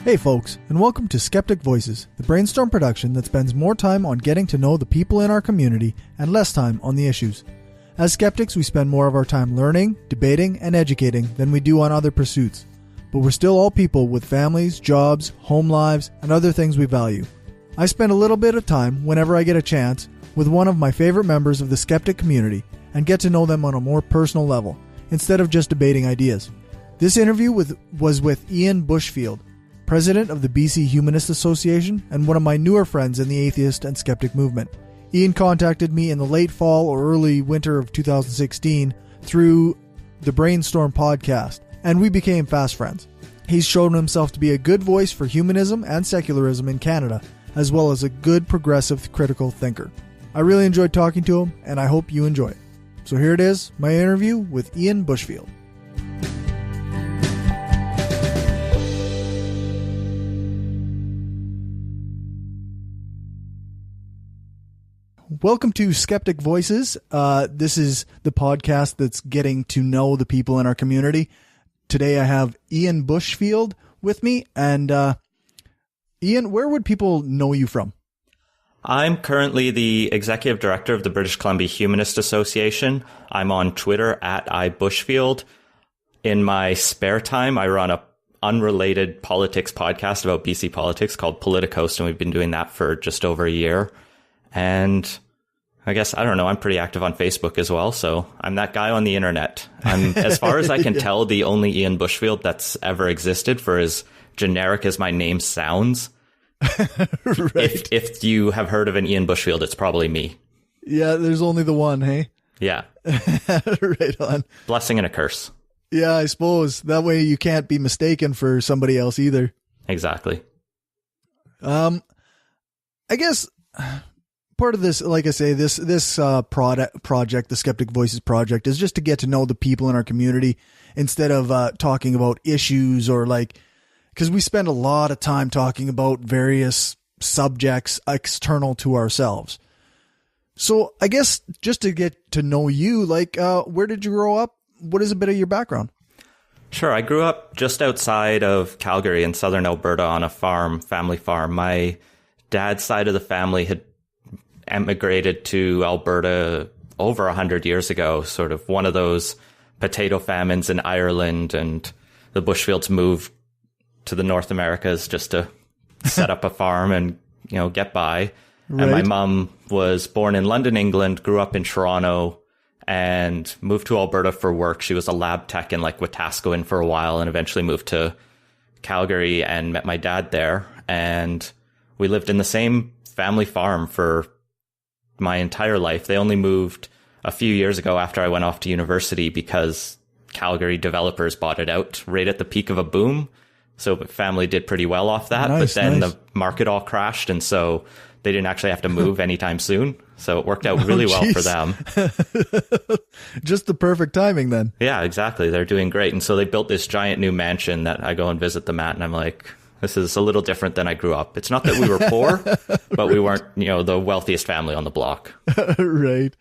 Hey folks, and welcome to Skeptic Voices, the brainstorm production that spends more time on getting to know the people in our community and less time on the issues. As skeptics, we spend more of our time learning, debating, and educating than we do on other pursuits. But we're still all people with families, jobs, home lives, and other things we value. I spend a little bit of time, whenever I get a chance, with one of my favorite members of the skeptic community and get to know them on a more personal level, instead of just debating ideas. This interview was with Ian Bushfield, president of the BC Humanists Association and one of my newer friends in the atheist and skeptic movement. Ian contacted me in the late fall or early winter of 2016 through the Brainstorm podcast, and we became fast friends. He's shown himself to be a good voice for humanism and secularism in Canada, as well as a good progressive critical thinker. I really enjoyed talking to him, and I hope you enjoy it. So here it is, my interview with Ian Bushfield. Welcome to Skeptic Voices. This is the podcast that's getting to know the people in our community. Today I have Ian Bushfield with me. And Ian, where would people know you from? I'm currently the executive director of the British Columbia Humanists Association. I'm on Twitter at iBushfield. In my spare time, I run a unrelated politics podcast about BC politics called Politicoast, and we've been doing that for just over a year. And I guess, I don't know, I'm pretty active on Facebook as well, so I'm that guy on the internet. I'm, as far as I can tell, the only Ian Bushfield that's ever existed, for as generic as my name sounds. Right. If you have heard of an Ian Bushfield, it's probably me. Yeah, there's only the one, hey? Yeah. Right on. Blessing and a curse. Yeah, I suppose. That way you can't be mistaken for somebody else either. Exactly. I guess part of this, like I say, this project, the Skeptic Voices project, is just to get to know the people in our community instead of talking about issues or because we spend a lot of time talking about various subjects external to ourselves. So I guess just to get to know you, where did you grow up? What is a bit of your background? Sure. I grew up just outside of Calgary in southern Alberta on a farm, family farm. My dad's side of the family had emigrated to Alberta over 100 years ago, sort of one of those potato famines in Ireland, and the Bushfields moved to the North Americas just to set up a farm and, get by. Right. And my mom was born in London, England, grew up in Toronto, and moved to Alberta for work. She was a lab tech in Wetaskiwin for a while, and eventually moved to Calgary and met my dad there. And we lived in the same family farm for my entire life. They only moved a few years ago after I went off to university because Calgary developers bought it out right at the peak of a boom. So family did pretty well off that. Nice, but then the market all crashed, and so they didn't actually have to move anytime soon. So it worked out really well for them. Just the perfect timing then. Yeah, exactly. They're doing great. And so they built this giant new mansion that I go and visit them at, and I'm like, this is a little different than I grew up. It's not that we were poor, but we weren't, the wealthiest family on the block. Right.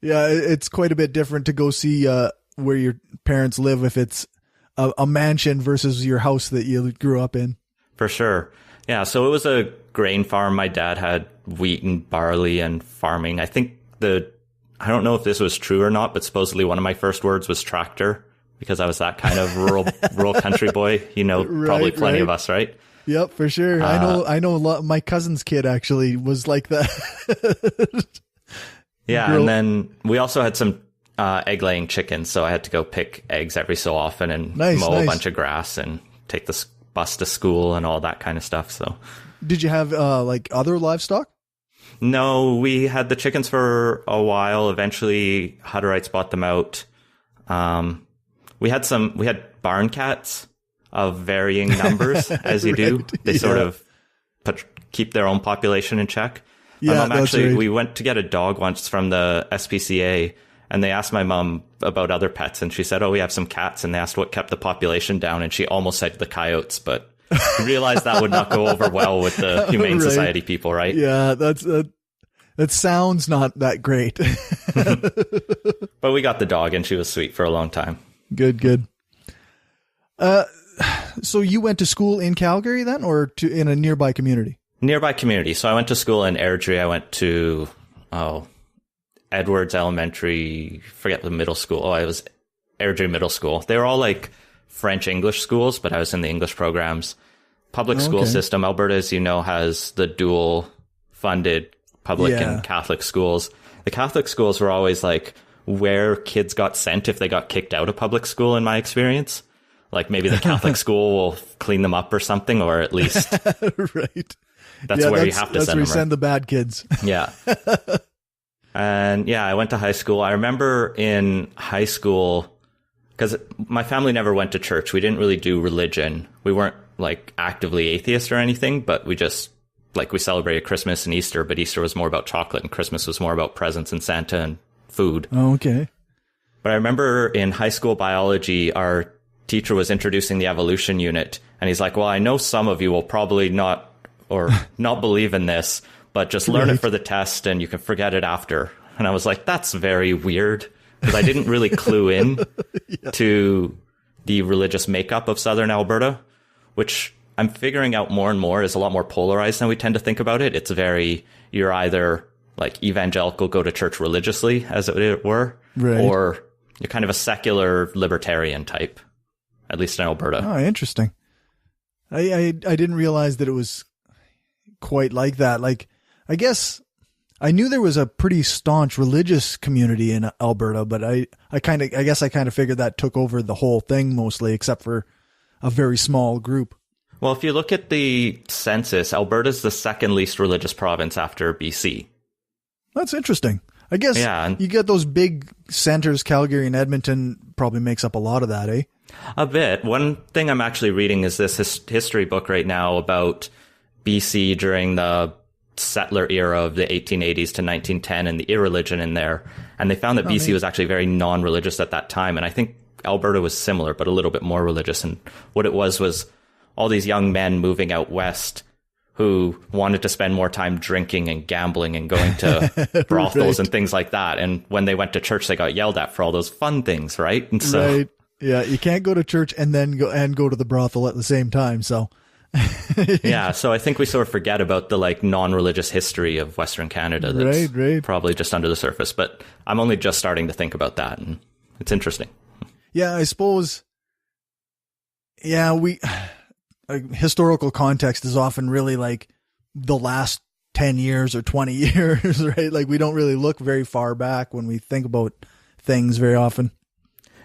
Yeah, it's quite a bit different to go see where your parents live if it's a mansion versus your house that you grew up in. For sure. Yeah, so it was a grain farm. My dad had wheat and barley and farming. I think I don't know if this was true or not, but supposedly one of my first words was tractor, because I was that kind of rural country boy. Probably plenty of us, right? Yep, for sure. I know a lot. My cousin's kid actually was like that. Yeah, and then we also had some egg-laying chickens, so I had to go pick eggs every so often and mow a bunch of grass and take the bus to school and all that kind of stuff. So, did you have other livestock? No, we had the chickens for a while. Eventually, Hutterites bought them out. We had barn cats of varying numbers, as you do. They sort of keep their own population in check. Yeah, we went to get a dog once from the SPCA, and they asked my mom about other pets, and she said, we have some cats, and they asked what kept the population down, and she almost said the coyotes, but realized that would not go over well with the Humane Society people, right? Yeah, that sounds not that great. But we got the dog, and she was sweet for a long time. Good. So you went to school in Calgary then, or in a nearby community? Nearby community. So I went to school in Airdrie. I went to, Edwards Elementary, forget the middle school. Oh, it was Airdrie Middle School. They were all like French English schools, but I was in the English programs. Public school system. Alberta, as you know, has the dual funded public and Catholic schools. The Catholic schools were always like where kids got sent if they got kicked out of public school, in my experience. Like maybe the Catholic school will clean them up or something, or at least right. That's where you have to send them. That's where you send the bad kids. Yeah. And I went to high school. I remember in high school, because my family never went to church. We didn't really do religion. We weren't like actively atheist or anything, but we just like we celebrated Christmas and Easter, but Easter was more about chocolate and Christmas was more about presents and Santa and food. Oh, okay. But I remember in high school biology, our teacher was introducing the evolution unit, and he's like, well, I know some of you will probably not believe in this, but just learn it for the test and you can forget it after. And I was like, that's very weird, because I didn't really clue in to the religious makeup of Southern Alberta, which I'm figuring out more and more is a lot more polarized than we tend to think about it. It's you're either like evangelical, go to church religiously, as it were, or you're kind of a secular libertarian type, at least in Alberta. Oh, interesting. I didn't realize that it was quite like that. Like, I guess I knew there was a pretty staunch religious community in Alberta, but I guess I kind of figured that took over the whole thing mostly, except for a very small group. Well, if you look at the census, Alberta's the second least religious province after BC. That's interesting. I guess you get those big centers, Calgary and Edmonton probably makes up a lot of that, eh? A bit. One thing I'm actually reading is this history book right now about BC during the settler era of the 1880s to 1910 and the irreligion in there. And they found that BC was actually very non-religious at that time. And I think Alberta was similar, but a little bit more religious. And what it was all these young men moving out west who wanted to spend more time drinking and gambling and going to brothels and things like that. And when they went to church, they got yelled at for all those fun things, right? And so, right. Yeah, you can't go to church and then go to the brothel at the same time. So, yeah, so I think we sort of forget about the like non-religious history of Western Canada. That's probably just under the surface. But I'm only just starting to think about that, and it's interesting. Yeah, I suppose. Yeah, historical context is often really like the last 10 years or 20 years, right? Like we don't really look very far back when we think about things very often.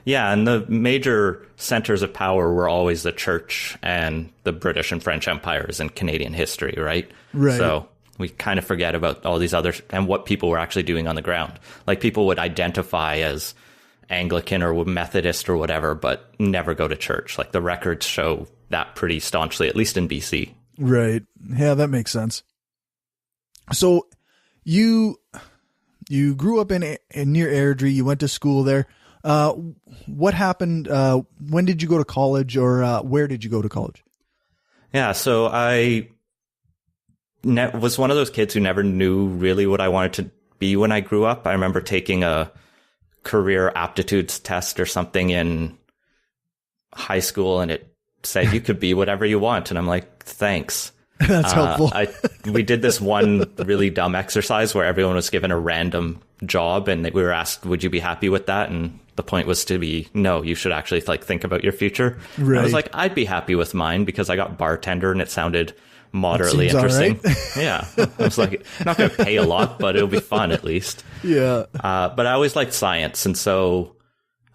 Yeah, and the major centers of power were always the church and the British and French empires in Canadian history, right? Right. So we kind of forget about all these other and what people were actually doing on the ground. Like people would identify as Anglican or Methodist or whatever, but never go to church. Like the records show that pretty staunchly, at least in BC. Right. Yeah, that makes sense. So you grew up in near Airdrie. You went to school there. What happened? When did you go to college, or where did you go to college? Yeah, so I was one of those kids who never knew really what I wanted to be when I grew up. I remember taking a career aptitudes test or something in high school, and it said you could be whatever you want. And I'm like, thanks. That's helpful. We did this one really dumb exercise where everyone was given a random job, and we were asked, would you be happy with that? And the point was to be, no, you should actually like think about your future. Right. I was like, I'd be happy with mine because I got bartender and it sounded moderately interesting. Right. Yeah. I was like, not going to pay a lot, but it'll be fun at least. Yeah. But I always liked science. And so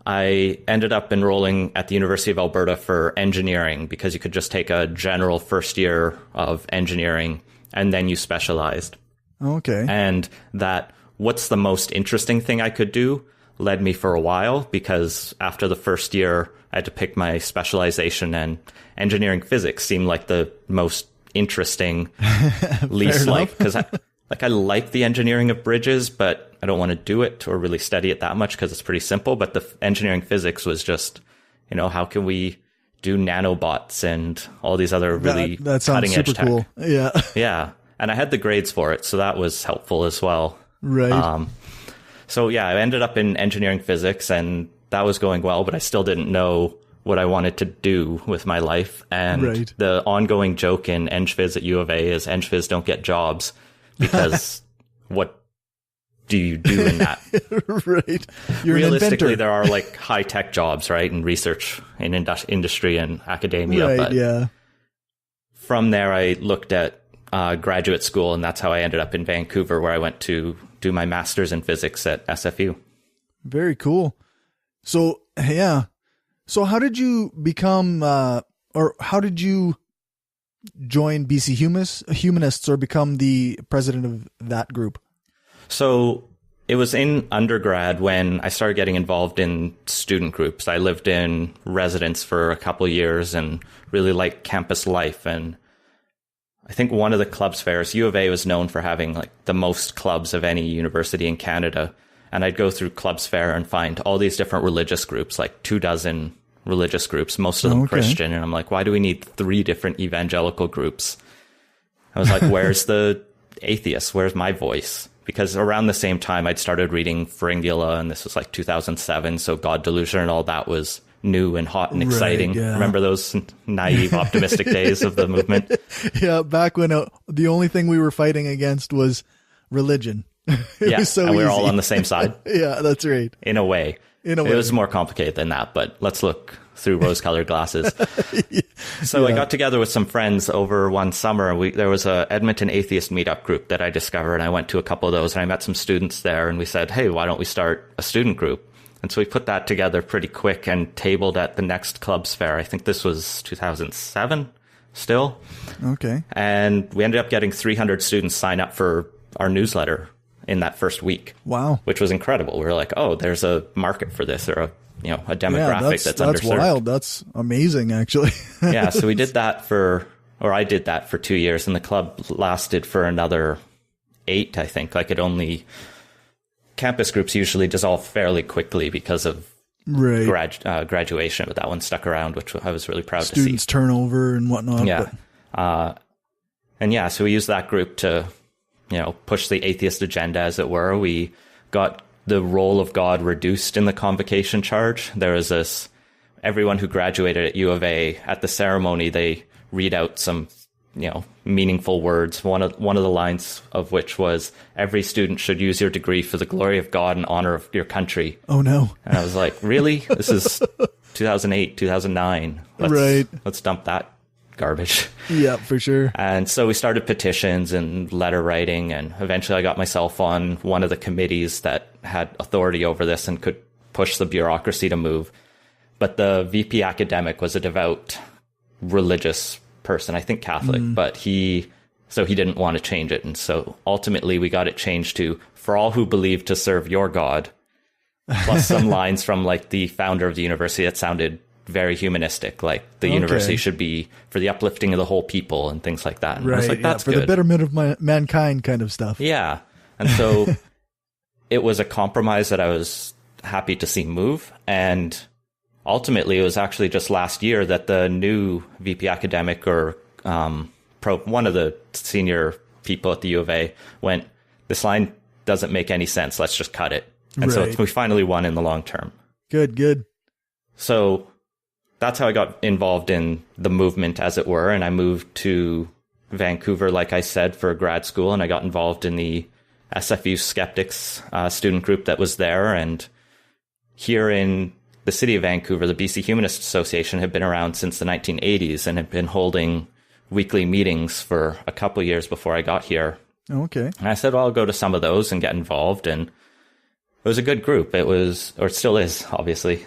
I ended up enrolling at the University of Alberta for engineering because you could just take a general first year of engineering and then you specialized. Okay. And that what's the most interesting thing I could do led me for a while, because after the first year, I had to pick my specialization, and engineering physics seemed like the most interesting, least like, because I like the engineering of bridges, but I don't want to do it or really study it that much because it's pretty simple. But the engineering physics was just, how can we do nanobots and all these other really cutting edge tech. Cool. Yeah. Yeah. And I had the grades for it, so that was helpful as well. Right. So yeah, I ended up in engineering physics, and that was going well, but I still didn't know what I wanted to do with my life. And the ongoing joke in EngPhys at U of A is EngPhys don't get jobs because what do you do in that? Right. You're Realistically, there are like high-tech jobs, right? In research, in industry and academia. Right, but yeah. From there, I looked at graduate school, and that's how I ended up in Vancouver, where I went to do my master's in physics at SFU. Very cool. So, yeah. So how did you become, or how did you join BC Humanists or become the president of that group? So it was in undergrad when I started getting involved in student groups. I lived in residence for a couple of years and really liked campus life. And I think one of the clubs fairs, U of A was known for having like the most clubs of any university in Canada. And I'd go through clubs fair and find all these different religious groups, like 24 religious groups, most of them Christian. And I'm like, why do we need 3 different evangelical groups? I was like, where's the atheists? Where's my voice? Because around the same time, I'd started reading Fringula, and this was like 2007. So God Delusion and all that was new and hot and exciting. Yeah. Remember those naive, optimistic days of the movement? Yeah, back when the only thing we were fighting against was religion. Yeah, was so and we were easy. all on the same side. Yeah, that's right. In a way. It was more complicated than that, but let's look through rose-colored glasses. So I got together with some friends over one summer. There was a Edmonton atheist meetup group that I discovered, and I went to a couple of those, and I met some students there, and we said, hey, why don't we start a student group? And so we put that together pretty quick and tabled at the next clubs fair. I think this was 2007 still. Okay. And we ended up getting 300 students sign up for our newsletter in that first week. Wow. Which was incredible. We were like, oh, there's a market for this, or a demographic that's underserved. That's wild. That's amazing, actually. Yeah. So I did that for 2 years, and the club lasted for another 8, I think. Campus groups usually dissolve fairly quickly because of graduation, but that one stuck around, which I was really proud to see. Students turnover and whatnot. Yeah. So we used that group to push the atheist agenda, as it were. We got the role of God reduced in the convocation charge. There was everyone who graduated at U of A, at the ceremony, they read out some, meaningful words. One of the lines of which was, every student should use your degree for the glory of God and honor of your country. Oh, no. And I was like, really? This is 2008, 2009. Let's dump that garbage. Yeah, for sure. And so we started petitions and letter writing, and eventually I got myself on one of the committees that had authority over this and could push the bureaucracy to move. But the VP academic was a devout religious person, I think Catholic, but he didn't want to change it. And so ultimately we got it changed to, for all who believe to serve your God, plus some lines from like the founder of the university that sounded very humanistic, like the university should be for the uplifting of the whole people and things like that. And I was like, that's for good. The betterment of mankind kind of stuff. Yeah. And so it was a compromise that I was happy to see move. And ultimately, it was actually just last year that the new VP academic, or one of the senior people at the U of A, went, this line doesn't make any sense. Let's just cut it. And so we finally won in the long term. Good. So that's how I got involved in the movement, as it were. And I moved to Vancouver, like I said, for grad school. And I got involved in the SFU Skeptics student group that was there. And here in the city of Vancouver, the BC Humanists Association had been around since the 1980s and had been holding weekly meetings for a couple of years before I got here. Okay. And I said, well, I'll go to some of those and get involved. And it was a good group. It was, or it still is, obviously.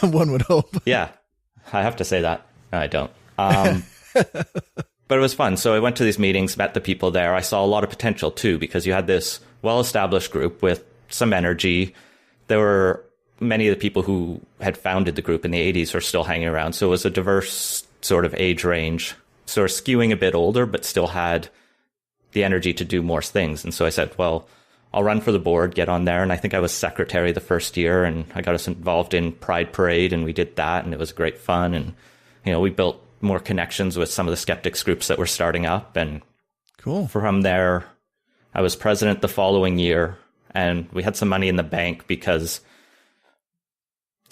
One would hope. Yeah, I have to say that. No, I don't. But it was fun. So I went to these meetings, met the people there. I saw a lot of potential too, because you had this well-established group with some energy. There were many of the people who had founded the group in the 80s are still hanging around. So it was a diverse sort of age range, sort of skewing a bit older, but still had the energy to do more things. And so I said, well, I'll run for the board, get on there. And I think I was secretary the first year, and I got us involved in Pride Parade, and we did that, and it was great fun. And, we built more connections with some of the skeptics groups that were starting up. And cool. From there, I was president the following year, and we had some money in the bank because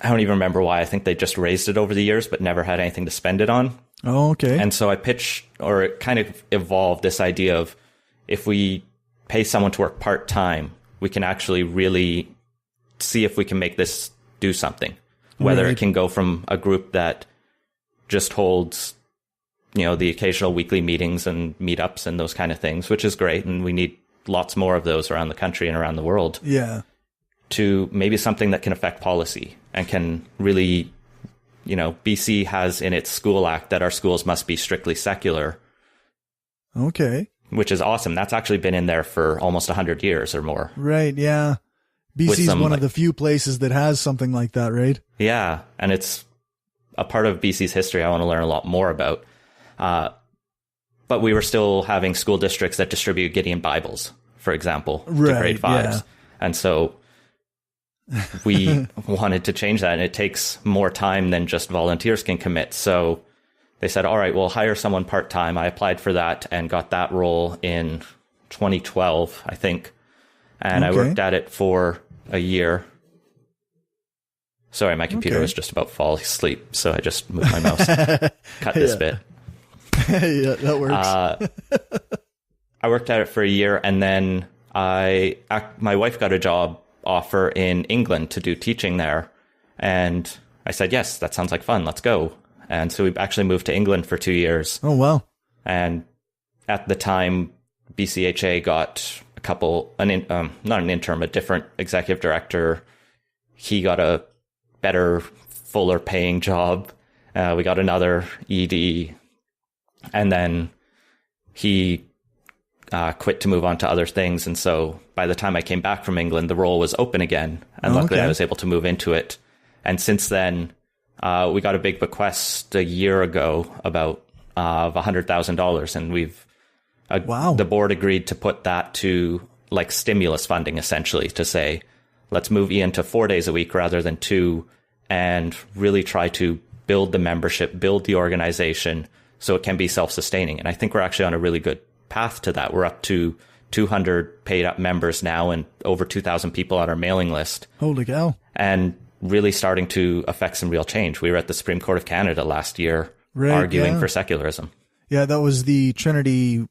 I don't even remember why. I think they just raised it over the years, but never had anything to spend it on. Oh, okay. And so I pitched, or it kind of evolved, this idea of if we pay someone to work part-time, we can actually really see if we can make this do something. Whether it can go from a group that just holds, the occasional weekly meetings and meetups and those kind of things, which is great. And we need lots more of those around the country and around the world. Yeah. To maybe something that can affect policy and can really, BC has in its school act that our schools must be strictly secular. Okay. Which is awesome. That's actually been in there for almost 100 years or more. Right. Yeah. BC is one of the few places that has something like that, right? Yeah. And it's a part of BC's history I want to learn a lot more about. But we were still having school districts that distribute Gideon Bibles, for example, to grade 5s. Yeah. And so we wanted to change that. And it takes more time than just volunteers can commit. So they said, all right, we'll hire someone part-time. I applied for that and got that role in 2012, I think. And I worked at it for a year. Sorry, my computer was just about falling asleep, so I just moved my mouse. Cut this bit. Yeah, that works. I worked at it for a year, and then my wife got a job offer in England to do teaching there. And I said, yes, that sounds like fun. Let's go. And so we actually moved to England for 2 years. Oh, wow. And at the time, BCHA got not an interim, a different executive director. He got a better, fuller paying job. We got another ED. And then he quit to move on to other things. And so by the time I came back from England, the role was open again. And luckily I was able to move into it. And since then, we got a big bequest a year ago about $100,000. And we've the board agreed to put that to like stimulus funding, essentially, to say, let's move Ian to 4 days a week rather than 2, and really try to build the membership, build the organization so it can be self-sustaining. And I think we're actually on a really good path to that. We're up to 200 paid up members now and over 2,000 people on our mailing list. Holy cow. And really starting to affect some real change. We were at the Supreme Court of Canada last year arguing for secularism. Yeah, that was the Trinity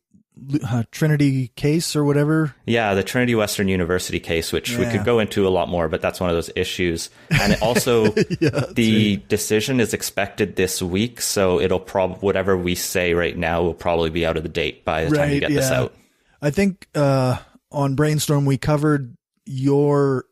case or whatever. Yeah, the Trinity Western University case, which we could go into a lot more, but that's one of those issues. And it also, the decision is expected this week, so it'll whatever we say right now will probably be out of the date by the time you get this out. I think on Brainstorm we covered you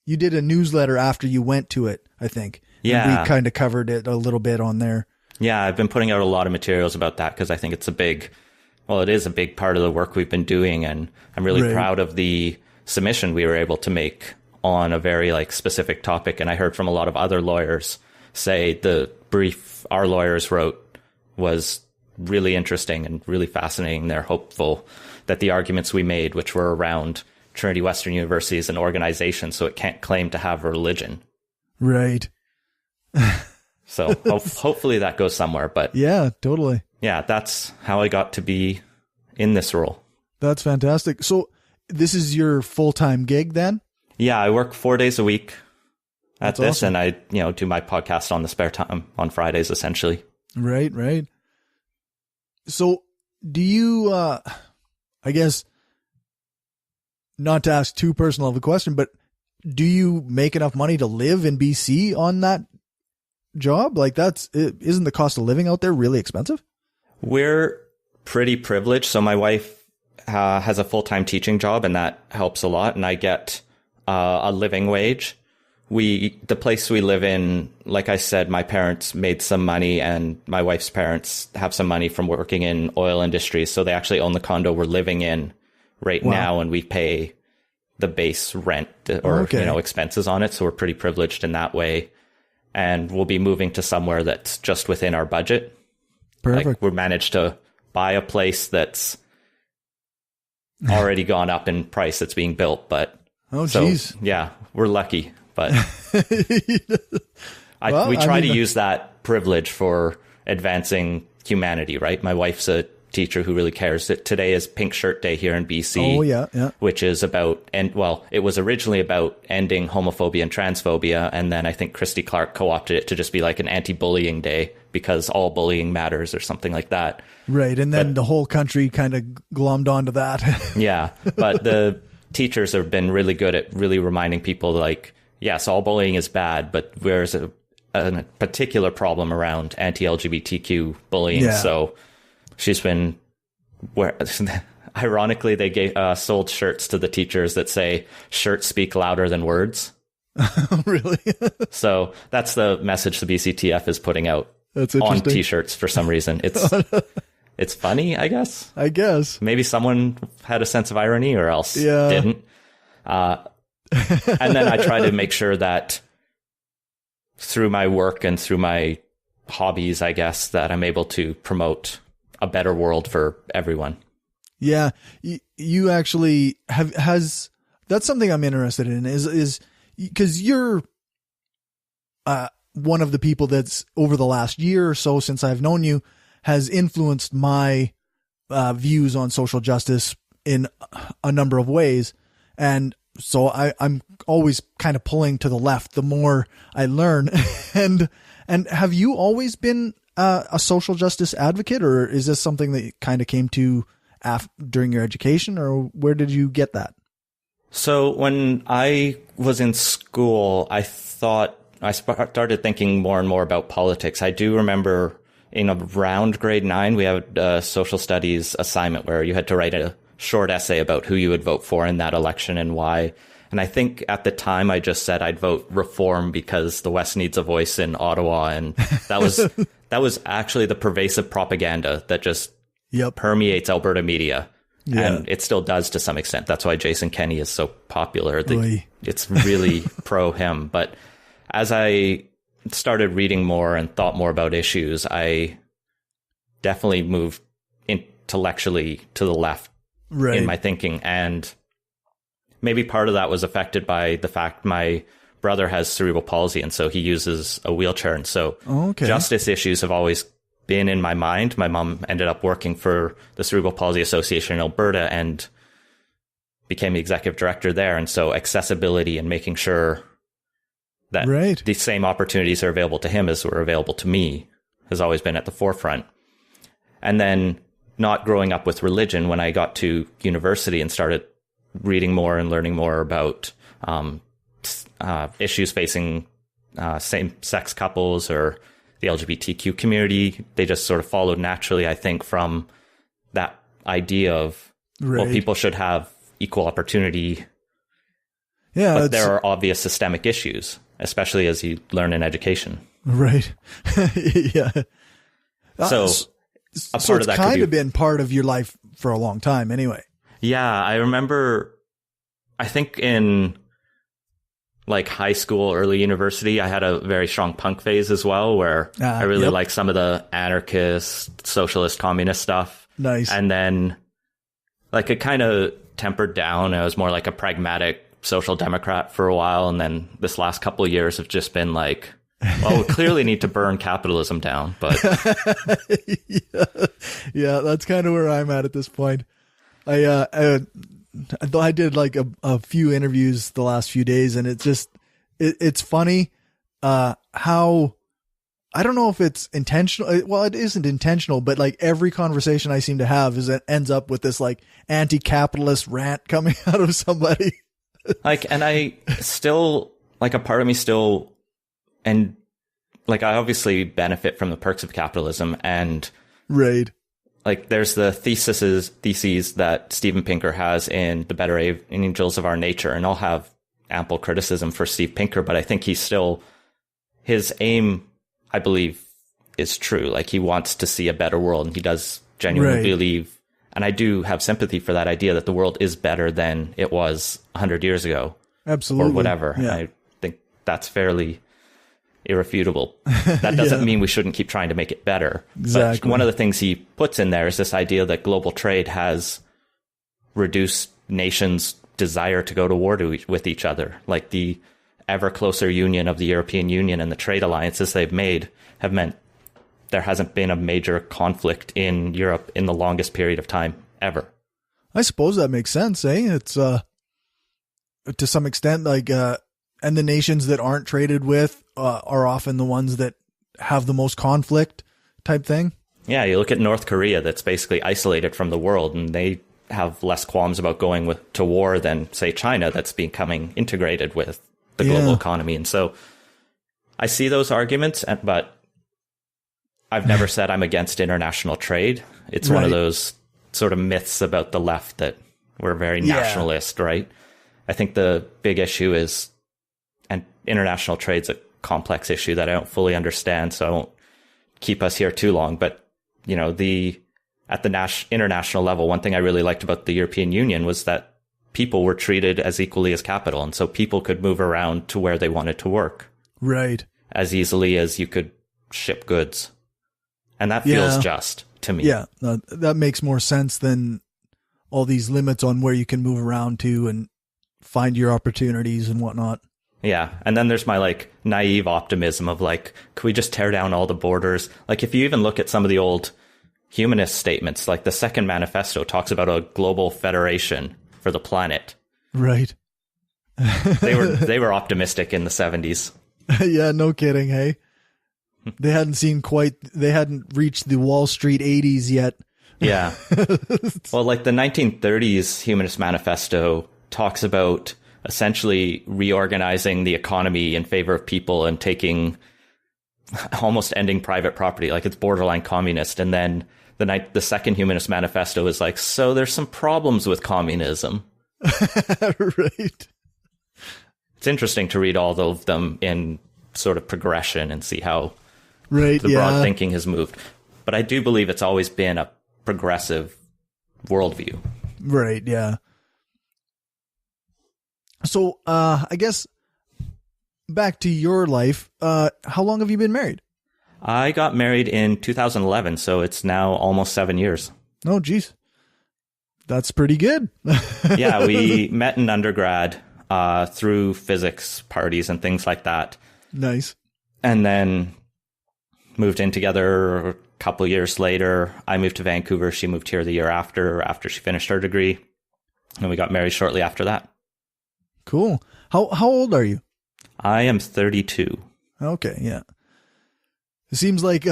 did a newsletter after you went to it, I think. Yeah. And we kind of covered it a little bit on there. Yeah, I've been putting out a lot of materials about that because I think it's it is a big part of the work we've been doing. And I'm really proud of the submission we were able to make on a very specific topic. And I heard from a lot of other lawyers say the brief our lawyers wrote was really interesting and really fascinating. They're hopeful that the arguments we made, which were around Trinity Western University as an organization, so it can't claim to have a religion. Right. So hopefully that goes somewhere. But yeah, totally. Yeah, that's how I got to be in this role. That's fantastic. So this is your full-time gig then? Yeah, I work 4 days a week at this, awesome. And I do my podcast on the spare time on Fridays, essentially. Right. So do you, I guess, not to ask too personal of a question, but do you make enough money to live in BC on that job? Isn't the cost of living out there really expensive? We're pretty privileged. So my wife has a full-time teaching job, and that helps a lot. And I get a living wage. The place we live in, like I said, my parents made some money, and my wife's parents have some money from working in oil industry. So they actually own the condo we're living in right now, and we pay the base rent or expenses on it. So we're pretty privileged in that way. And we'll be moving to somewhere that's just within our budget. Perfect. We've managed to buy a place that's already gone up in price that's being built. But yeah, we're lucky. But we try to use that privilege for advancing humanity, right? My wife's a teacher who really cares. Today is Pink Shirt Day here in BC. Oh, yeah. Which is about, it was originally about ending homophobia and transphobia. And then I think Christy Clark co-opted it to just be like an anti-bullying day because all bullying matters or something like that. Right. And then the whole country kind of glommed onto that. Yeah. But the teachers have been really good at really reminding people like, yes, all bullying is bad, but there's a particular problem around anti-LGBTQ bullying. Yeah. So she's been, ironically, they sold shirts to the teachers that say shirts speak louder than words. Really? So that's the message the BCTF is putting out on t-shirts for some reason. It's funny, I guess. Maybe someone had a sense of irony or else didn't. And then I try to make sure that through my work and through my hobbies, I guess, that I'm able to promote a better world for everyone. Yeah. You actually that's something I'm interested in is because you're one of the people that's over the last year or so since I've known you has influenced my views on social justice in a number of ways. And so I'm always kind of pulling to the left the more I learn. And have you always been a social justice advocate, or is this something that kind of came to during your education, or where did you get that? So when I was in school, I started thinking more and more about politics. I do remember in around grade 9, we had a social studies assignment where you had to write a short essay about who you would vote for in that election and why. And I think at the time I just said I'd vote Reform because the West needs a voice in Ottawa. And that was actually the pervasive propaganda that just permeates Alberta media. Yeah. And it still does to some extent. That's why Jason Kenney is so popular. It's really pro him. But as I started reading more and thought more about issues, I definitely moved intellectually to the left in my thinking. And maybe part of that was affected by the fact my brother has cerebral palsy, and so he uses a wheelchair. And so justice issues have always been in my mind. My mom ended up working for the Cerebral Palsy Association in Alberta and became the executive director there. And so accessibility and making sure that the same opportunities are available to him as were available to me has always been at the forefront. And then not growing up with religion, when I got to university and started reading more and learning more about issues facing same-sex couples or the LGBTQ community, they just sort of followed naturally, I think, from that idea of, well, people should have equal opportunity. Yeah, but there are obvious systemic issues, especially as you learn in education. Right. Yeah. So it's kind of been part of your life for a long time anyway. Yeah. I remember, I think in like high school, early university, I had a very strong punk phase as well, where I really liked some of the anarchist, socialist, communist stuff. Nice. And then like it kind of tempered down. I was more like a pragmatic social democrat for a while. And then this last couple of years have just been like, well, we clearly need to burn capitalism down, but yeah, that's kind of where I'm at this point. I did like a few interviews the last few days, and it's funny how, I don't know if it's intentional. Well, it isn't intentional, but like every conversation I seem to have ends up with this like anti-capitalist rant coming out of somebody. Like, and I still, like, a part of me still, and like, I obviously benefit from the perks of capitalism, and like, there's the theses that Steven Pinker has in The Better Angels of Our Nature, and I'll have ample criticism for Steve Pinker, but I think his aim, I believe, is true. Like, he wants to see a better world, and he does genuinely believe, and I do have sympathy for that idea that the world is better than it was 100 years ago. Absolutely. Or whatever. Yeah. I think that's fairly irrefutable. That doesn't mean we shouldn't keep trying to make it better. Exactly. But one of the things he puts in there is this idea that global trade has reduced nations' desire to go to war with each other. Like, the ever closer union of the European Union and the trade alliances they've made have meant there hasn't been a major conflict in Europe in the longest period of time ever. I suppose that makes sense, eh? It's to some extent like and the nations that aren't traded with are often the ones that have the most conflict type thing. Yeah, you look at North Korea, that's basically isolated from the world, and they have less qualms about going to war than, say, China, that's becoming integrated with the global economy. And so I see those arguments, but I've never said I'm against international trade. It's one of those sort of myths about the left that we're very nationalist, right? I think the big issue is, and international trade's a complex issue that I don't fully understand, so I won't keep us here too long. But, you know, at the international level, one thing I really liked about the European Union was that people were treated as equally as capital. And so people could move around to where they wanted to work. Right. As easily as you could ship goods. And that feels just to me. Yeah, that makes more sense than all these limits on where you can move around to and find your opportunities and whatnot. Yeah. And then there's my like naive optimism of like, could we just tear down all the borders? Like if you even look at some of the old humanist statements, like the Second Manifesto talks about a global federation for the planet. Right. They were optimistic in the 70s. Yeah, no kidding, hey? They hadn't reached the Wall Street 80s yet. Yeah. Well, like the 1930s Humanist Manifesto talks about essentially reorganizing the economy in favor of people and almost ending private property. Like it's borderline communist. And then the Second Humanist Manifesto is like, so there's some problems with communism. Right. It's interesting to read all of them in sort of progression and see how the broad thinking has moved. But I do believe it's always been a progressive worldview. Right, yeah. So, I guess back to your life, how long have you been married? I got married in 2011, so it's now almost 7 years. Oh, geez. That's pretty good. Yeah, we met in undergrad through physics parties and things like that. Nice. And then moved in together a couple years later. I moved to Vancouver. She moved here the year after she finished her degree. And we got married shortly after that. Cool. How old are you? I am 32. Okay, yeah. It seems like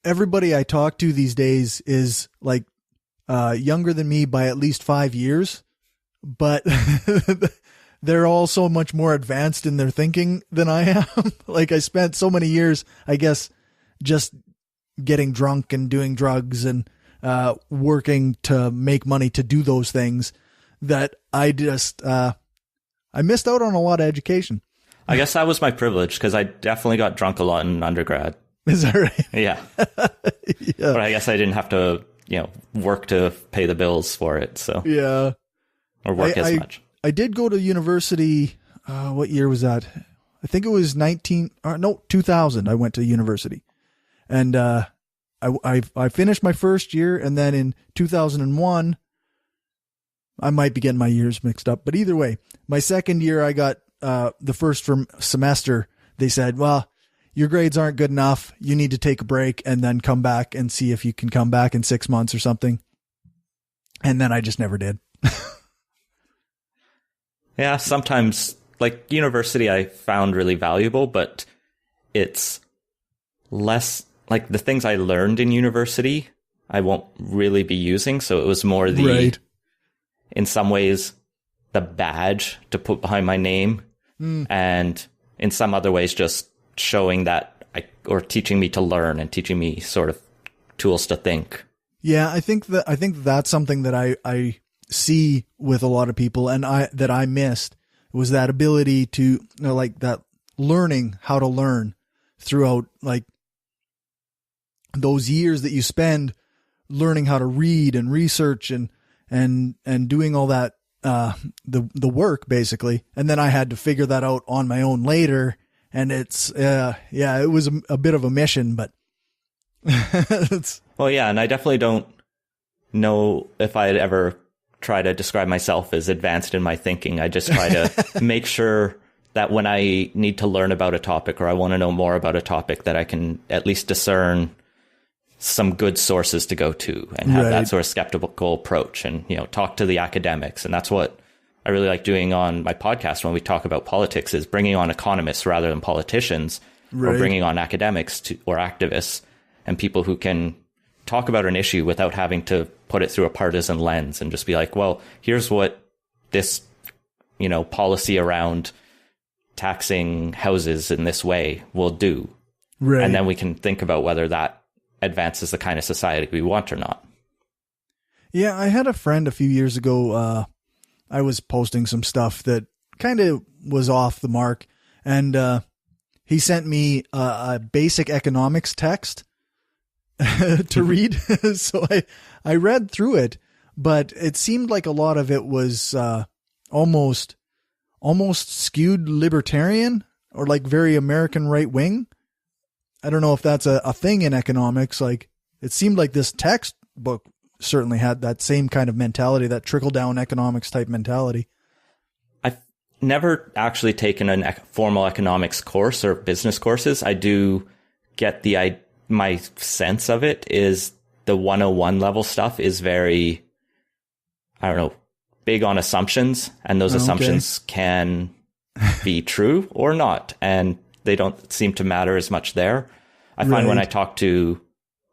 everybody I talk to these days is like younger than me by at least 5 years, but they're all so much more advanced in their thinking than I am. Like I spent so many years, I guess, just getting drunk and doing drugs and working to make money to do those things that I just I missed out on a lot of education. I guess that was my privilege because I definitely got drunk a lot in undergrad. Is that right? Yeah. But I guess I didn't have to, work to pay the bills for it. So yeah, or work as much. I did go to university. What year was that? I think it was 2000. I went to university, and I finished my first year, and then in 2001, I might be getting my years mixed up, but either way, my second year, I got the first semester. They said, well, your grades aren't good enough. You need to take a break and then come back and see if you can come back in 6 months or something. And then I just never did. Yeah, sometimes like university I found really valuable, but it's less like the things I learned in university I won't really be using. So it was more in some ways, the badge to put behind my name. And in some other ways, just showing that or teaching me to learn and teaching me sort of tools to think. Yeah, I think that's something that I see with a lot of people, and that I missed was that ability to like that learning how to learn throughout like those years that you spend learning how to read and research and doing all that the work basically, and then I had to figure that out on my own later, and it's it was a bit of a mission, but well, yeah, and I definitely don't know if I'd ever try to describe myself as advanced in my thinking. I just try to make sure that when I need to learn about a topic or I want to know more about a topic, that I can at least discern some good sources to go to and have that sort of skeptical approach and, talk to the academics. And that's what I really like doing on my podcast when we talk about politics, is bringing on economists rather than politicians, or bringing on academics or activists and people who can talk about an issue without having to put it through a partisan lens and just be like, well, here's what this, policy around taxing houses in this way will do. Right. And then we can think about whether that advances the kind of society we want or not. Yeah, I had a friend a few years ago. I was posting some stuff that kind of was off the mark, and he sent me a basic economics text to read. So I read through it, but it seemed like a lot of it was almost skewed libertarian, or like very American right wing. I don't know if that's a thing in economics. Like, it seemed like this textbook certainly had that same kind of mentality, that trickle down economics type mentality. I've never actually taken a formal economics course or business courses. I do get my sense of it is the 101 level stuff is very, big on assumptions, and those assumptions can be true or not. And they don't seem to matter as much there. I find when I talk to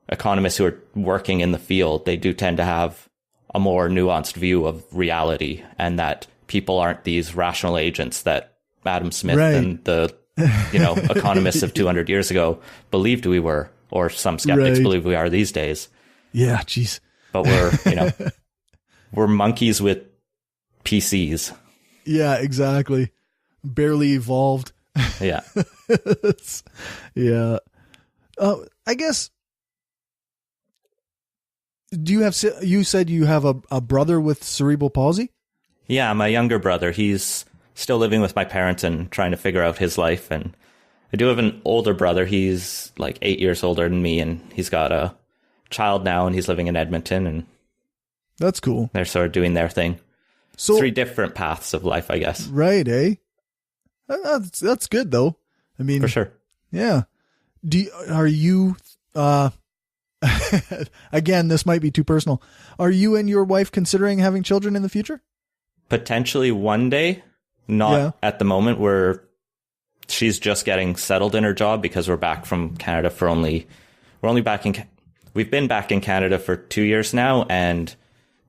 economists who are working in the field, they do tend to have a more nuanced view of reality, and that people aren't these rational agents that Adam Smith and the economists of 200 years ago believed we were, or some skeptics believe we are these days. Yeah, jeez. But we're, we're monkeys with PCs. Yeah, exactly. Barely evolved. Yeah. Yeah. I guess, you said you have a brother with cerebral palsy? Yeah, my younger brother. He's still living with my parents and trying to figure out his life. And I do have an older brother. He's like 8 years older than me, and he's got a child now, and he's living in Edmonton, and that's cool. They're sort of doing their thing. So 3 different paths of life, I guess. Right, eh? That's good though. I mean, for sure. Yeah. Are you, again, this might be too personal. Are you and your wife considering having children in the future? Potentially one day. Not at the moment. She's just getting settled in her job, because we're back from Canada we've been back in Canada for 2 years now. And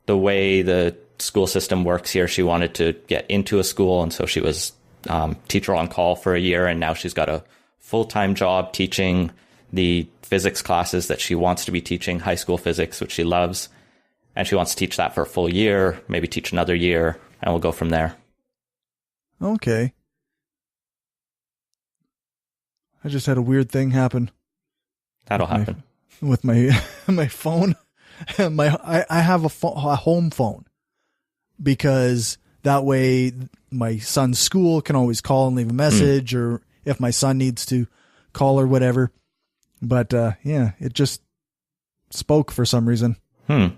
the way the school system works here, she wanted to get into a school. And so she was teacher on call for a year. And now she's got a full-time job teaching the physics classes that she wants to be teaching, high school physics, which she loves. And she wants to teach that for a full year, maybe teach another year, and we'll go from there. Okay. I just had a weird thing happen. That'll happen. With my phone. I have a home phone, because that way my son's school can always call and leave a message, or if my son needs to call or whatever. But it just spoke for some reason. I'm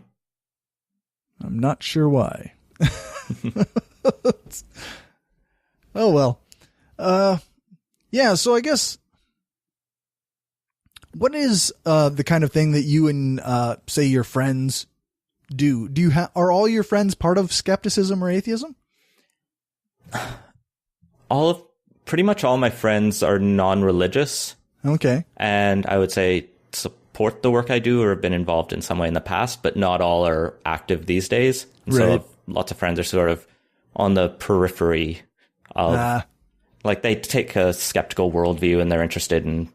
not sure why. Oh, well. So I guess, what is the kind of thing that you and say your friends do? Are all your friends part of skepticism or atheism? Pretty much all my friends are non-religious. Okay. And I would say support the work I do, or have been involved in some way in the past, but not all are active these days. Right. So lots of friends are sort of on the periphery of, like, they take a skeptical worldview and they're interested in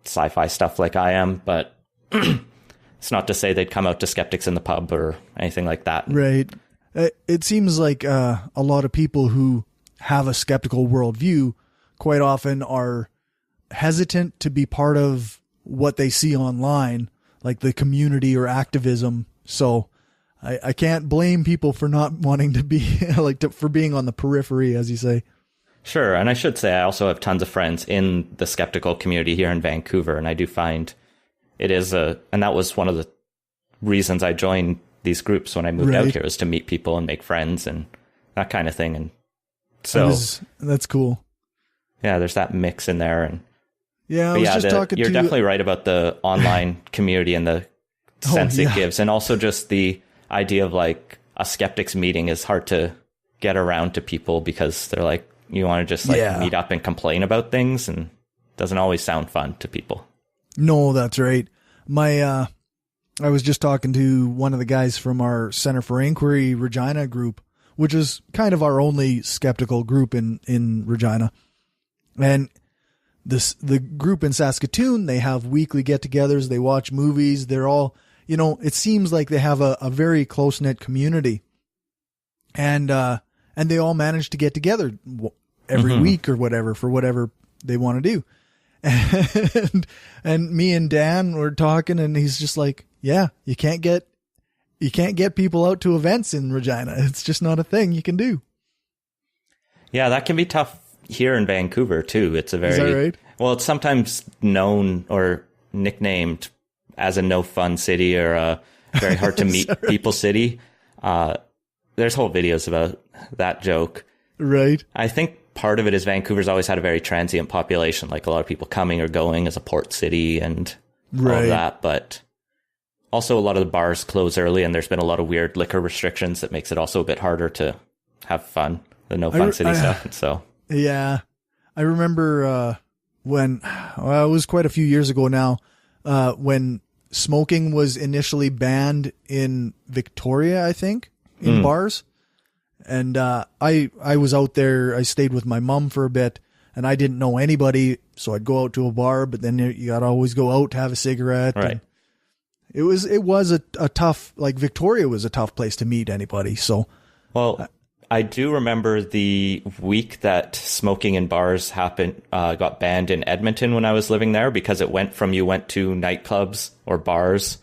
sci-fi stuff like I am, but it's not to say they'd come out to Skeptics in the Pub or anything like that. Right. It seems like a lot of people who have a skeptical worldview quite often are hesitant to be part of what they see online, like the community or activism. So I can't blame people for not wanting to be for being on the periphery, as you say. Sure. And I should say, I also have tons of friends in the skeptical community here in Vancouver. And I do find it is and that was one of the reasons I joined these groups when I moved out here, was to meet people and make friends and that kind of thing. And so that's cool. Yeah, there's that mix in there. And yeah, I was just talking you're definitely right about the online community and the sense it gives. And also just the idea of like a skeptics meeting is hard to get around to people because they're like, you want to just like meet up and complain about things, and it doesn't always sound fun to people. No, that's right. I was just talking to one of the guys from our Center for Inquiry Regina group, which is kind of our only skeptical group in Regina. And the group in Saskatoon, they have weekly get-togethers. They watch movies. They're all, it seems like they have a very close-knit community. And they all manage to get together every week or whatever for whatever they want to do. And me and Dan were talking, and he's just like, yeah, you can't get people out to events in Regina. It's just not a thing you can do. Yeah, that can be tough here in Vancouver too. It's a very, is that right? Well, it's sometimes known or nicknamed as a no fun city or a very hard to meet people city. There's whole videos about that joke. Right. I think part of it is Vancouver's always had a very transient population, like a lot of people coming or going as a port city and all of that. But also a lot of the bars close early, and there's been a lot of weird liquor restrictions that makes it also a bit harder to have fun, the no fun city stuff. And so, yeah, I remember when it was quite a few years ago now, when smoking was initially banned in Victoria, I think, in bars. And I was out there. I stayed with my mom for a bit, and I didn't know anybody, so I'd go out to a bar. But then you got to always go out to have a cigarette. Right. It was a tough, like Victoria was a tough place to meet anybody. So, well, I do remember the week that smoking in bars got banned in Edmonton when I was living there, because it went from you went to nightclubs or bars,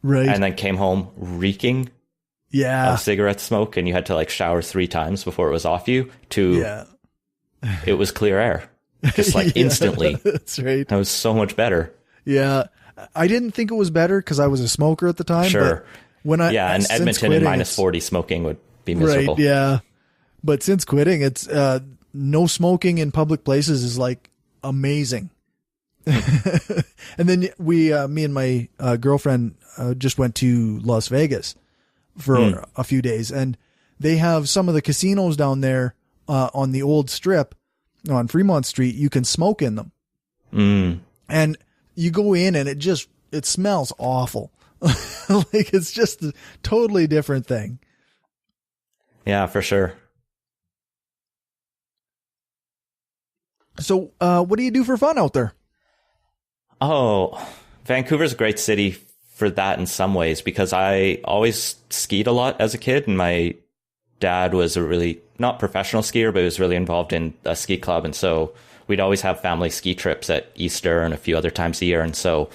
right, and then came home reeking. Yeah. Of cigarette smoke, and you had to like shower 3 times before it was off you, to it was clear air. Just like instantly. That's right. That was so much better. Yeah. I didn't think it was better because I was a smoker at the time. Sure. But when in Edmonton in minus 40 smoking would be miserable. Right, yeah. But since quitting, it's no smoking in public places is like amazing. And then me and my girlfriend just went to Las Vegas for a few days, and they have some of the casinos down there on the old strip on Fremont Street. You can smoke in them, and you go in and it smells awful. Like it's just a totally different thing. Yeah, for sure. So what do you do for fun out there? Oh, Vancouver's a great city for that in some ways, because I always skied a lot as a kid, and my dad was a really not professional skier, but he was really involved in a ski club, and so we'd always have family ski trips at Easter and a few other times a year. And so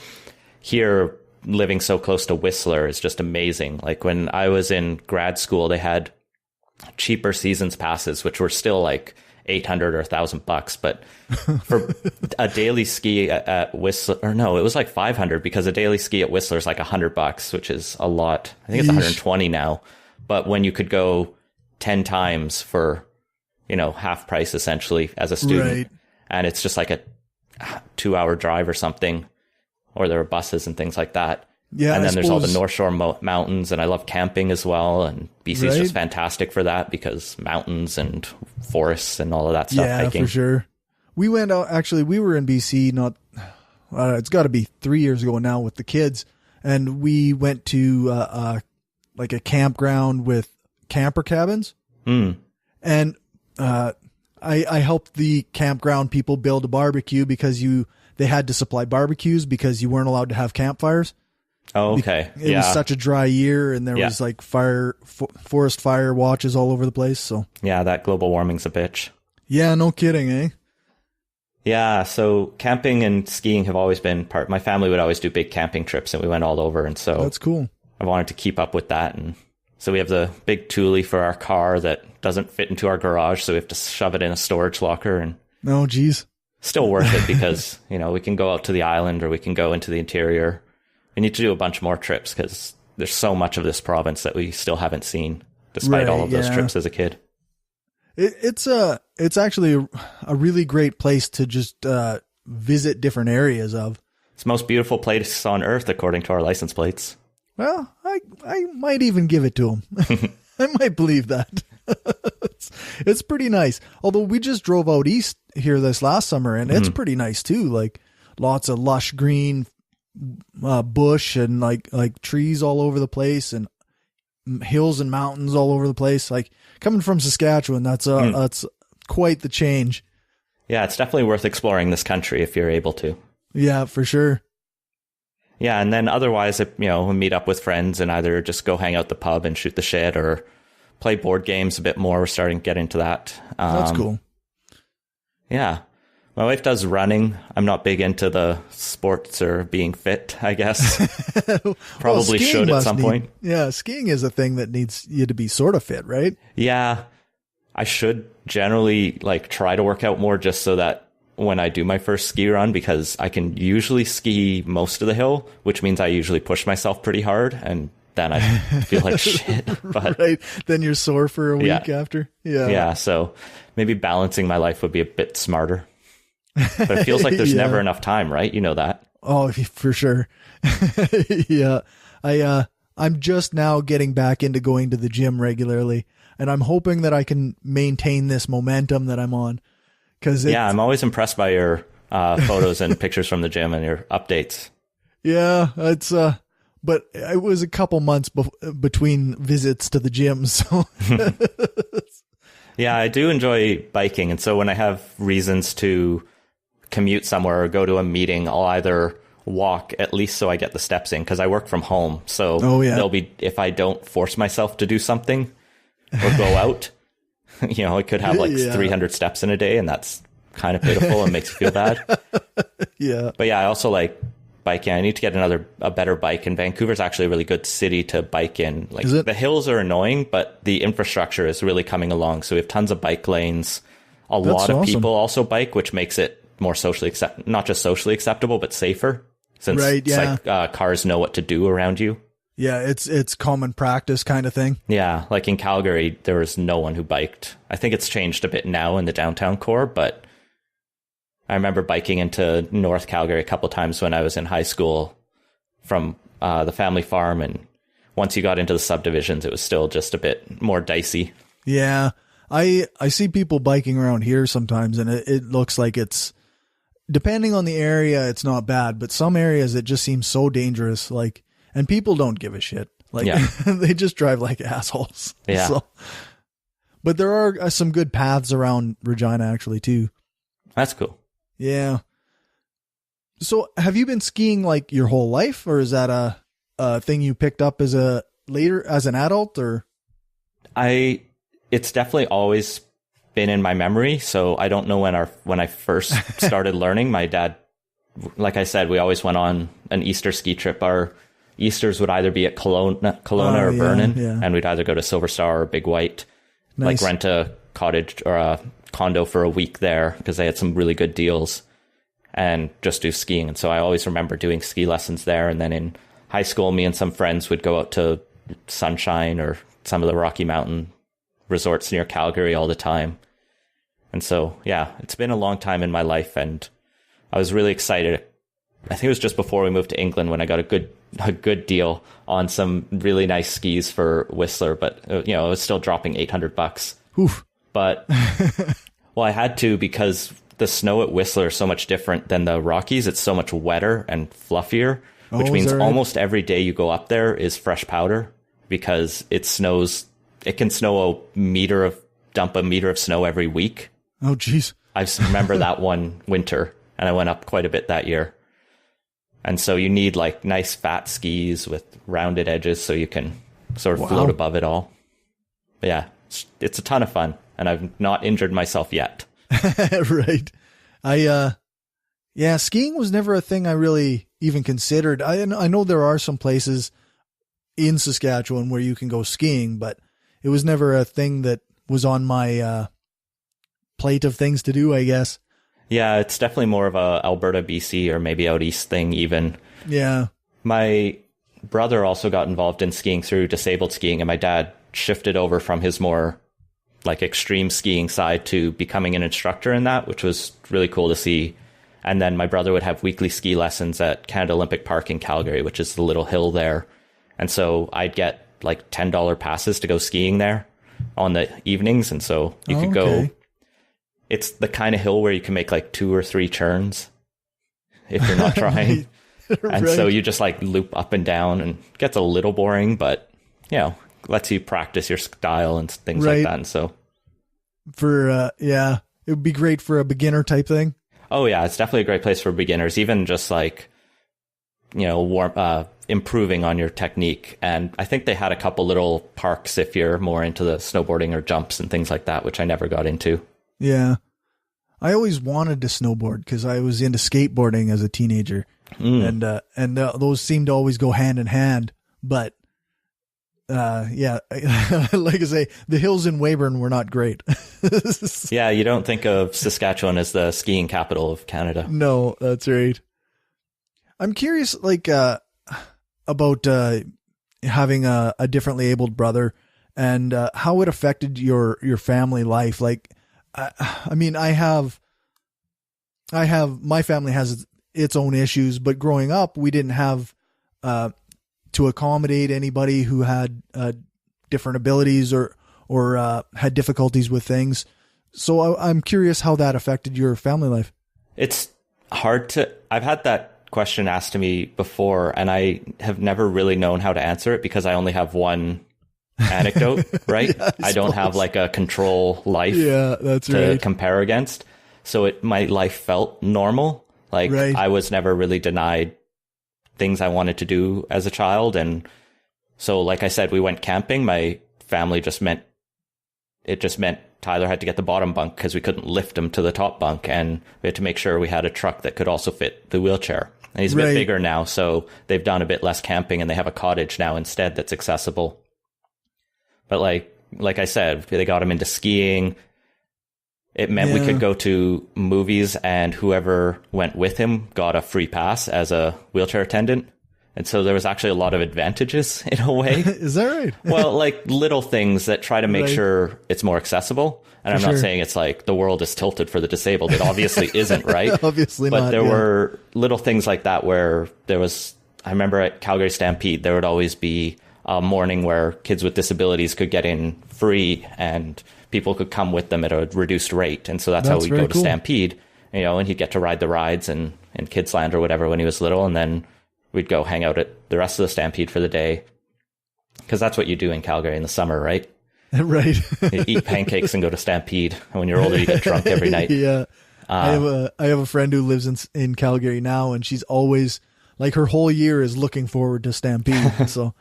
here, living so close to Whistler is just amazing. Like when I was in grad school, they had cheaper seasons passes, which were still like $800 or $1,000, but for a daily ski at Whistler, or no, it was like $500, because a daily ski at Whistler is like $100, which is a lot. I think it's 120 now. But when you could go 10 times for, half price essentially as a student, right, and it's just like a 2-hour drive or something, or there are buses and things like that. Yeah, and then there's all the North Shore mountains, and I love camping as well. And BC is just fantastic for that, because mountains and forests and all of that stuff. Yeah, hiking. For sure. We went out, actually, we were in BC, it's got to be 3 years ago now with the kids. And we went to like a campground with camper cabins. And I helped the campground people build a barbecue, because they had to supply barbecues because you weren't allowed to have campfires. Oh, okay. It was such a dry year, and there was like forest fire watches all over the place. So yeah, that global warming's a bitch. Yeah, no kidding, eh? Yeah, so camping and skiing have always been my family would always do big camping trips, and we went all over, and so that's cool. I wanted to keep up with that, and so we have the big Thule for our car that doesn't fit into our garage, so we have to shove it in a storage locker. And oh, geez. Still worth it, because we can go out to the island, or we can go into the interior. We need to do a bunch more trips, because there's so much of this province that we still haven't seen, despite all of those trips as a kid. It's actually a really great place to just visit different areas of. It's the most beautiful place on earth, according to our license plates. Well, I might even give it to him. I might believe that. It's pretty nice. Although we just drove out east here this last summer, and it's pretty nice too. Like lots of lush green bush and like trees all over the place, and hills and mountains all over the place. Like coming from Saskatchewan, that's quite the change. Yeah, it's definitely worth exploring this country if you're able to. Yeah, for sure. Yeah, and then otherwise, we meet up with friends and either just go hang out the pub and shoot the shit or play board games a bit more. We're starting to get into that. That's cool. Yeah. My wife does running. I'm not big into the sports or being fit, I guess. Probably should at some point. Yeah, skiing is a thing that needs you to be sort of fit, right? Yeah. I should generally try to work out more just so that when I do my first ski run, because I can usually ski most of the hill, which means I usually push myself pretty hard, and then I feel like shit. But right. Then you're sore for a week after. Yeah. Yeah. So maybe balancing my life would be a bit smarter. But it feels like there's never enough time, right? You know that. Oh, for sure. Yeah. I'm just now getting back into going to the gym regularly, and I'm hoping that I can maintain this momentum that I'm on. I'm always impressed by your photos and pictures from the gym and your updates. Yeah, it's but it was a couple months between visits to the gym, so. Yeah, I do enjoy biking, and so when I have reasons to commute somewhere or go to a meeting, I'll either walk at least so I get the steps in, because I work from home. So there'll be, if I don't force myself to do something or go out, I could have 300 steps in a day, and that's kind of pitiful and makes you feel bad. Yeah. But yeah, I also like biking. I need to get a better bike, and Vancouver's actually a really good city to bike in. The hills are annoying, but the infrastructure is really coming along. So we have tons of bike lanes. That's lot of awesome. People also bike, which makes it more socially not just socially acceptable, but safer, since cars know what to do around you. Yeah, it's common practice kind of thing. Yeah, like in Calgary, there was no one who biked. I think it's changed a bit now in the downtown core, but I remember biking into North Calgary a couple times when I was in high school from the family farm, and once you got into the subdivisions, it was still just a bit more dicey. Yeah, I see people biking around here sometimes, and it looks like it's, depending on the area, it's not bad, but some areas it just seems so dangerous, and people don't give a shit. They just drive like assholes. Yeah. So, but there are some good paths around Regina actually too. That's cool. Yeah. So have you been skiing your whole life, or is that a thing you picked up as an adult, or? It's definitely always been in my memory. So I don't know when I first started learning. My dad, like I said, we always went on an Easter ski trip. Our Easters would either be at Kelowna or Vernon, and we'd either go to Silver Star or Big White, nice. Rent a cottage or a condo for a week there, because they had some really good deals, and just do skiing. And so I always remember doing ski lessons there. And then in high school, me and some friends would go out to Sunshine or some of the Rocky Mountain resorts near Calgary all the time. And so, yeah, it's been a long time in my life, and I was really excited. I think it was just before we moved to England when I got a good deal on some really nice skis for Whistler, but it was still dropping $800. Oof. But well, I had to, because the snow at Whistler is so much different than the Rockies. It's so much wetter and fluffier, which means almost every day you go up there is fresh powder, because it snows. It can snow dump a meter of snow every week. Oh, geez. I remember that one winter, and I went up quite a bit that year. And so you need nice fat skis with rounded edges so you can sort of float above it all. But yeah, it's a ton of fun, and I've not injured myself yet. Right. Skiing was never a thing I really even considered. I know there are some places in Saskatchewan where you can go skiing, but it was never a thing that was on my plate of things to do, I guess. Yeah, it's definitely more of a Alberta, BC, or maybe out east thing even. Yeah. My brother also got involved in skiing through disabled skiing, and my dad shifted over from his more extreme skiing side to becoming an instructor in that, which was really cool to see. And then my brother would have weekly ski lessons at Canada Olympic Park in Calgary, which is the little hill there. And so I'd get like $10 passes to go skiing there on the evenings. And so you could go, it's the kind of hill where you can make like 2 or 3 turns if you're not trying. And so you just like loop up and down, and it gets a little boring, but you know, lets you practice your style and things like that. And so for, it would be great for a beginner type thing. Oh yeah, it's definitely a great place for beginners, even just like, you know, improving on your technique. And I think they had a couple little parks if you're more into the snowboarding or jumps and things like that, which I never got into. Yeah. I always wanted to snowboard because I was into skateboarding as a teenager. And those seemed to always go hand in hand. But like I say, the hills in Weyburn were not great. Yeah, you don't think of Saskatchewan as the skiing capital of Canada. No, that's right. I'm curious, like, about having a differently abled brother and how it affected your family life. Like, I mean, my family has its own issues, but growing up, we didn't have to accommodate anybody who had different abilities or had difficulties with things. So I'm curious how that affected your family life. It's hard to, I've had that question asked to me before, and I have never really known how to answer it because I only have one anecdote, right? Yeah, I don't have like a control life to compare against. So my life felt normal. Like I was never really denied things I wanted to do as a child. And so, like I said, we went camping. My family just meant Tyler had to get the bottom bunk because we couldn't lift him to the top bunk. And we had to make sure we had a truck that could also fit the wheelchair. And he's a bit bigger now, so they've done a bit less camping and they have a cottage now instead that's accessible. But like I said, they got him into skiing. It meant we could go to movies, and whoever went with him got a free pass as a wheelchair attendant. And so there was actually a lot of advantages in a way. Is that right? Well, like little things that try to make sure it's more accessible. And I'm not saying it's like the world is tilted for the disabled. It obviously isn't, right? Obviously but not. But there were little things like that where there was, I remember at Calgary Stampede, there would always be a morning where kids with disabilities could get in free and people could come with them at a reduced rate. And so that's how we'd go to Stampede, you know, and he'd get to ride the rides in Kidsland or whatever when he was little. And then we'd go hang out at the rest of the Stampede for the day. Because that's what you do in Calgary in the summer, right? Right. You eat pancakes and go to Stampede. And when you're older, you get drunk every night. Yeah. I have a friend who lives in Calgary now, and she's always, like, her whole year is looking forward to Stampede. So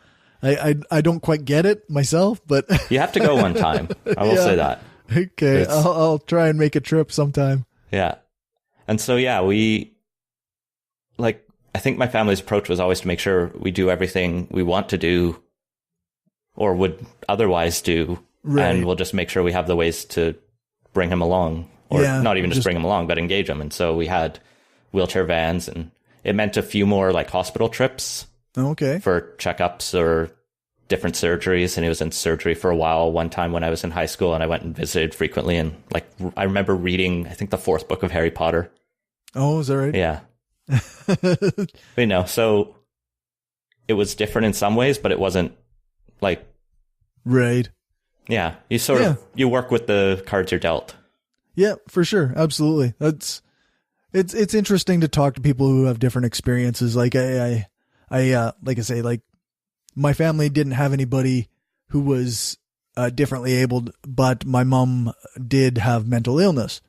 I don't quite get it myself, but you have to go one time. I will say that. Okay. I'll try and make a trip sometime. Yeah. And so, yeah, I think my family's approach was always to make sure we do everything we want to do or would otherwise do. And we'll just make sure we have the ways to bring him along, or not even just bring him along, but engage him. And so we had wheelchair vans, and it meant a few more like hospital trips. Okay. For checkups or different surgeries. And he was in surgery for a while. One time when I was in high school, and I went and visited frequently. And like, I remember reading, I think, the 4th book of Harry Potter. Oh, is that right? Yeah. But, you know, so it was different in some ways, but it wasn't like. Right. Yeah. You sort of, you work with the cards you're dealt. Yeah, for sure. Absolutely. It's interesting to talk to people who have different experiences. Like I like I say, like my family didn't have anybody who was differently abled, but my mom did have mental illness.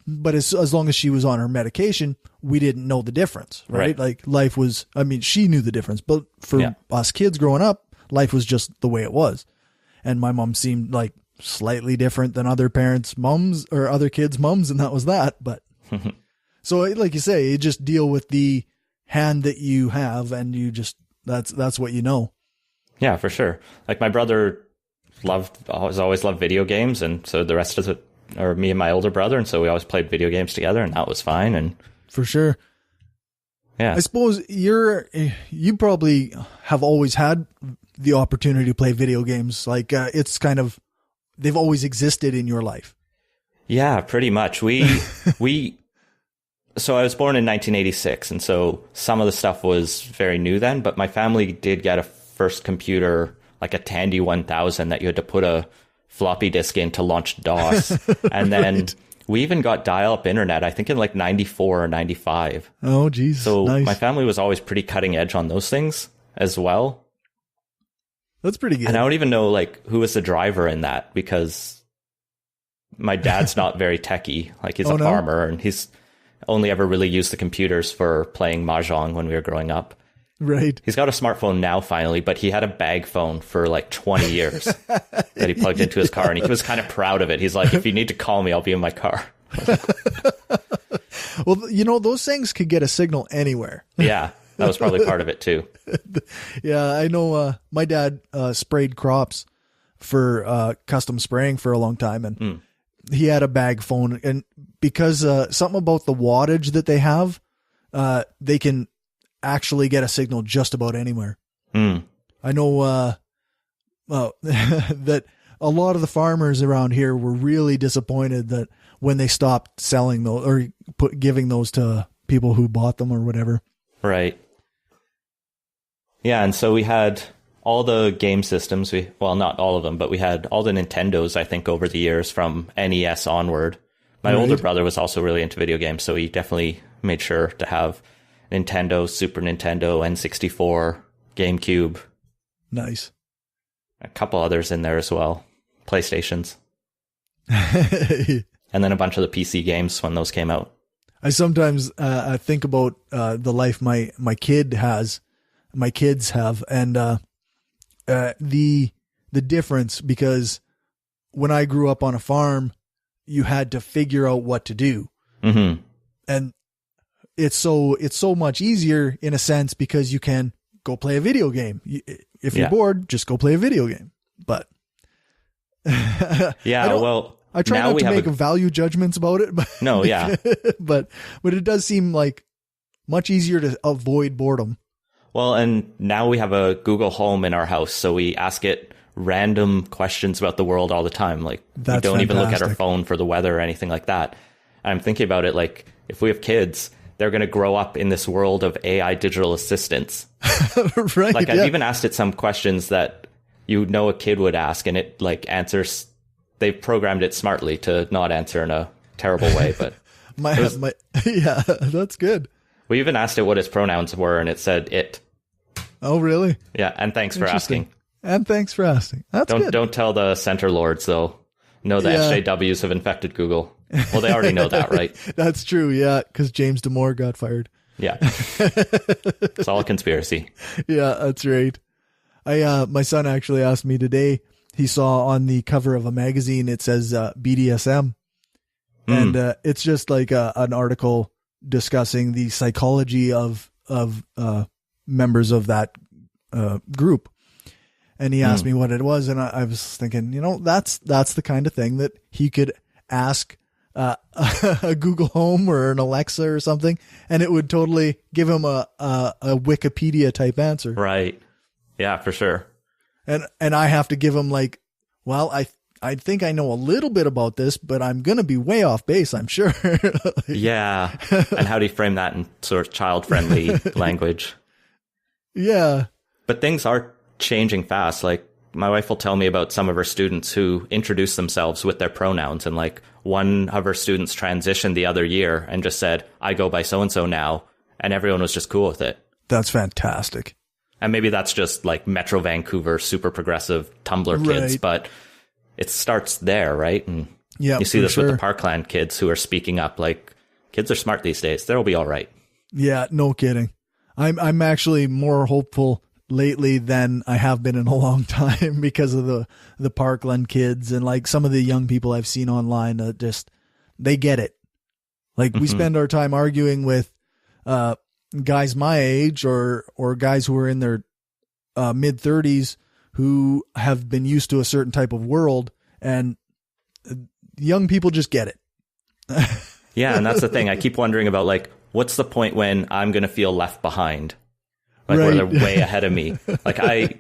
But as long as she was on her medication, we didn't know the difference, right? Like life was, I mean, she knew the difference, but for us kids growing up, life was just the way it was. And my mom seemed like slightly different than other parents' moms or other kids' moms, and that was that. But so like you say, you just deal with the hand that you have, and you just, that's what you know. Yeah, for sure. Like my brother always loved video games, and so the rest of it, or me and my older brother, and so we always played video games together, and that was fine. And for sure. Yeah. I suppose you probably have always had the opportunity to play video games. Like it's kind of, they've always existed in your life. Yeah, pretty much. So I was born in 1986, and so some of the stuff was very new then, but my family did get a first computer, like a Tandy 1000 that you had to put a floppy disk in to launch DOS. And then Right. we even got dial-up internet, I think in like 94 or 95. Oh, geez. So Nice. my family was always pretty cutting edge on those things as well. That's pretty good. And I don't even know like who was the driver in that, because my dad's not very techie. Like he's Oh, a no? farmer, and he's only ever really used the computers for playing mahjong when we were growing up. Right. He's got a smartphone now finally, but he had a bag phone for like 20 years that he plugged into his car, and he was kind of proud of it. He's like, if you need to call me, I'll be in my car. Well, you know, those things could get a signal anywhere. Yeah, that was probably part of it too. Yeah, I know my dad sprayed crops for custom spraying for a long time, and he had a bag phone, and because something about the wattage that they have, they can actually get a signal just about anywhere. I know that a lot of the farmers around here were really disappointed that when they stopped selling those or giving those to people who bought them or whatever. Right. Yeah, and so we had all the game systems. Well, not all of them, but we had all the Nintendos, I think, over the years from NES onward. My older brother was also really into video games, so he definitely made sure to have Nintendo, Super Nintendo, N64, GameCube. Nice. A couple others in there as well. PlayStations. And then a bunch of the PC games when those came out. I sometimes I think about the life my kids have, and the difference, because when I grew up on a farm, you had to figure out what to do, and it's so much easier in a sense because you can go play a video game. If you're bored, just go play a video game. But I try not to make value judgments about it. But No, yeah. but it does seem like much easier to avoid boredom. Well, and now we have a Google Home in our house, so we ask it random questions about the world all the time. Like, we don't even look at our phone for the weather or anything like that. And I'm thinking about it, like, if we have kids, they're going to grow up in this world of AI digital assistants. Right. Like, I've even asked it some questions that a kid would ask, and it like answers. They've programmed it smartly to not answer in a terrible way, but yeah, that's good. We even asked it what its pronouns were, and it said it. Oh, really? Yeah, and thanks for asking. And thanks for asking. That's good. Don't tell the center lords, though. No, the SJWs have infected Google. Well, they already know that, right? That's true, yeah, because James Damore got fired. Yeah. It's all a conspiracy. Yeah, that's right. My son actually asked me today, he saw on the cover of a magazine, it says BDSM. And it's just like an article discussing the psychology of members of that group. And he asked me what it was, and I was thinking, that's the kind of thing that he could ask a Google Home or an Alexa or something, and it would totally give him a Wikipedia type answer. Right. Yeah, for sure. And I have to give him like, well, I think I know a little bit about this, but I'm going to be way off base, I'm sure. Yeah. And how do you frame that in sort of child-friendly language? Yeah. But things are changing fast. Like, my wife will tell me about some of her students who introduce themselves with their pronouns. And like, one of her students transitioned the other year and just said, I go by so-and-so now. And everyone was just cool with it. That's fantastic. And maybe that's just like Metro Vancouver, super progressive Tumblr kids, but it starts there, right? And you see this with the Parkland kids who are speaking up. Like, kids are smart these days. They'll be all right. Yeah, no kidding. I'm actually more hopeful lately than I have been in a long time because of the Parkland kids and like some of the young people I've seen online that just, they get it. Like we spend our time arguing with guys my age or guys who are in their mid 30s who have been used to a certain type of world, and young people just get it. Yeah, and that's the thing. I keep wondering about, like, what's the point when I'm going to feel left behind? Like, where they're way ahead of me. Like, I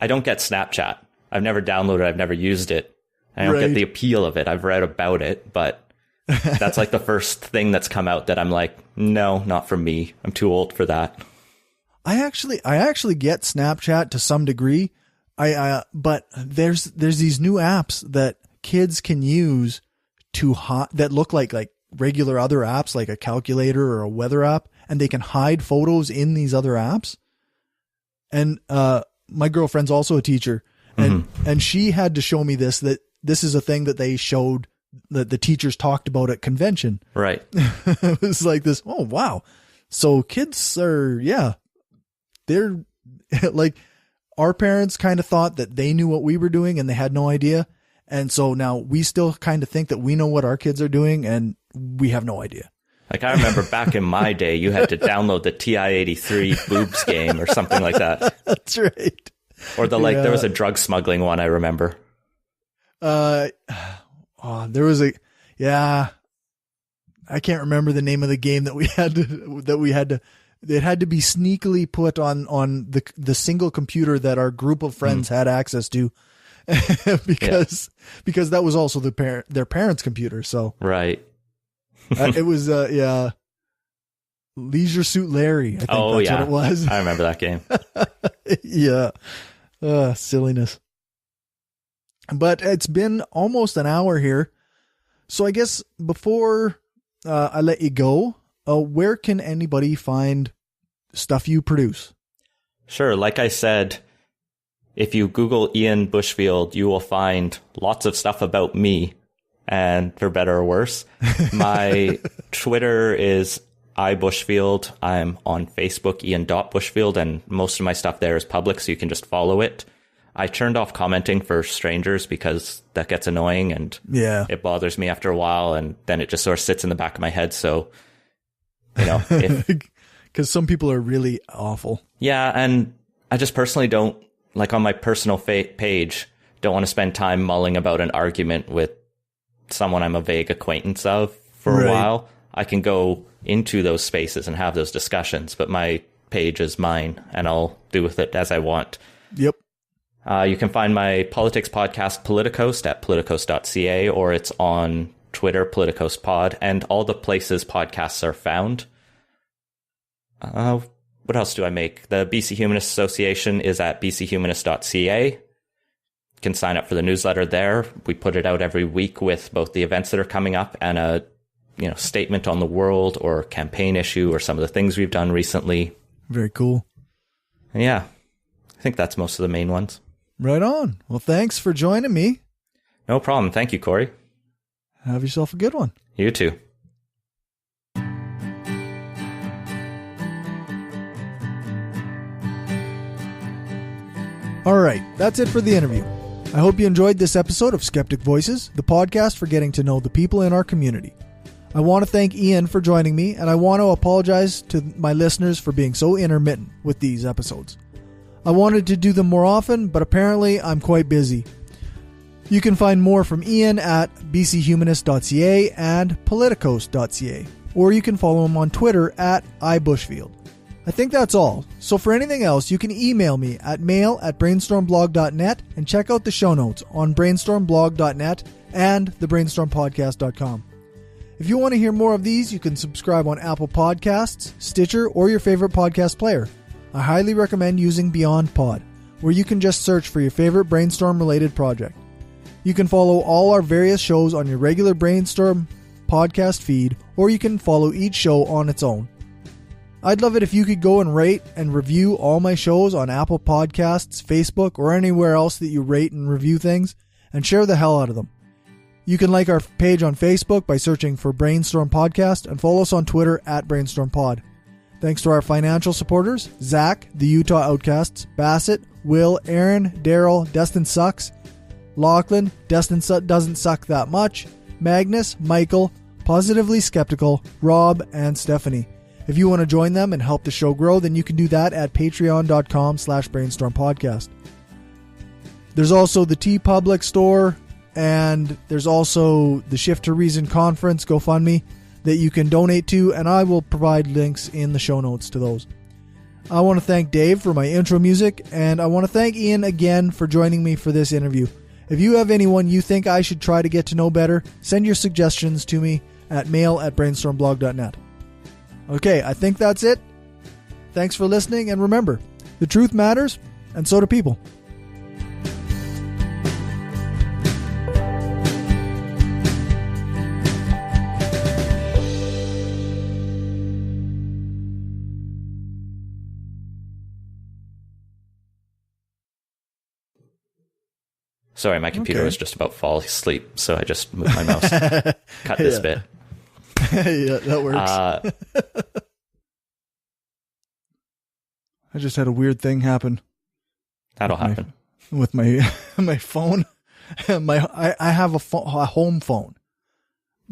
don't get Snapchat. I've never downloaded it. I've never used it. I don't get the appeal of it. I've read about it, but that's like the first thing that's come out that I'm like, no, not for me. I'm too old for that. I actually get Snapchat to some degree. But there's these new apps that kids can use that look like regular other apps, like a calculator or a weather app, and they can hide photos in these other apps. And my girlfriend's also a teacher, and she had to show me that this is a thing that they showed that the teachers talked about at convention. Right. It was like this. Oh, wow. So kids are, they're like, our parents kind of thought that they knew what we were doing and they had no idea. And so now we still kind of think that we know what our kids are doing and we have no idea. Like, I remember back in my day, you had to download the TI-83 boobs game or something like that. That's right. Or there was a drug smuggling one, I remember. There was I can't remember the name of the game that we had to, it had to be sneakily put on the single computer that our group of friends had access to because that was also their parents' computer. So, right. It was, Leisure Suit Larry. I think that's what it was. I remember that game. Yeah. Silliness. But it's been almost an hour here. So I guess before I let you go, where can anybody find stuff you produce? Sure. Like I said, if you Google Ian Bushfield, you will find lots of stuff about me, and for better or worse. My Twitter is iBushfield. I'm on Facebook, Ian.Bushfield, and most of my stuff there is public, so you can just follow it. I turned off commenting for strangers because that gets annoying and it bothers me after a while, and then it just sort of sits in the back of my head. So, because some people are really awful. Yeah, and I just personally don't, like on my personal page, don't want to spend time mulling about an argument with someone I'm a vague acquaintance of for a while. I can go into those spaces and have those discussions, but my page is mine and I'll do with it as I want. Yep. You can find my politics podcast, Politicoast, at politicoast.ca, or it's on Twitter, Politicoast Pod, and all the places podcasts are found. What else do I make? The BC Humanists Association is at bchumanist.ca. You can sign up for the newsletter there. We put it out every week with both the events that are coming up and a statement on the world or campaign issue or some of the things we've done recently. Very cool. Yeah, I think that's most of the main ones. Right on. Well, thanks for joining me. No problem. Thank you, Corey. Have yourself a good one. You too. All right, that's it for the interview. I hope you enjoyed this episode of Skeptic Voices, the podcast for getting to know the people in our community. I want to thank Ian for joining me, and I want to apologize to my listeners for being so intermittent with these episodes. I wanted to do them more often, but apparently I'm quite busy. You can find more from Ian at bchumanist.ca and politicoast.ca, or you can follow him on Twitter at iBushfield. I think that's all. So for anything else, you can email me at mail@brainstormblog.net and check out the show notes on brainstormblog.net and thebrainstormpodcast.com. If you want to hear more of these, you can subscribe on Apple Podcasts, Stitcher, or your favorite podcast player. I highly recommend using Beyond Pod, where you can just search for your favorite Brainstorm-related project. You can follow all our various shows on your regular Brainstorm podcast feed, or you can follow each show on its own. I'd love it if you could go and rate and review all my shows on Apple Podcasts, Facebook, or anywhere else that you rate and review things, and share the hell out of them. You can like our page on Facebook by searching for Brainstorm Podcast and follow us on Twitter at BrainstormPod. Thanks to our financial supporters, Zach, the Utah Outcasts, Bassett, Will, Aaron, Daryl, Destin Sucks, Lachlan, Destin Doesn't Suck That Much, Magnus, Michael, Positively Skeptical, Rob, and Stephanie. If you want to join them and help the show grow, then you can do that at patreon.com/brainstormpodcast. There's also the TeePublic store, and there's also the Shift to Reason Conference GoFundMe that you can donate to, and I will provide links in the show notes to those. I want to thank Dave for my intro music, and I want to thank Ian again for joining me for this interview. If you have anyone you think I should try to get to know better, send your suggestions to me at mail@brainstormblog.net. Okay, I think that's it. Thanks. Thanks for listening, and remember, the truth matters, and so do people. Sorry, my computer was just about to fall asleep, so I just moved my mouse. Cut this bit. Yeah, that works. I just had a weird thing happen. That'll happen. With my my phone. I have a home phone,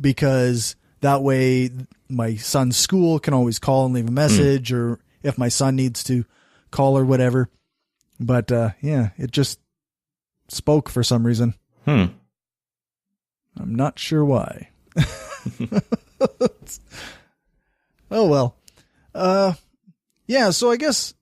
because that way my son's school can always call and leave a message, or if my son needs to call or whatever. But it just spoke for some reason. I'm not sure why. Oh well. So I guess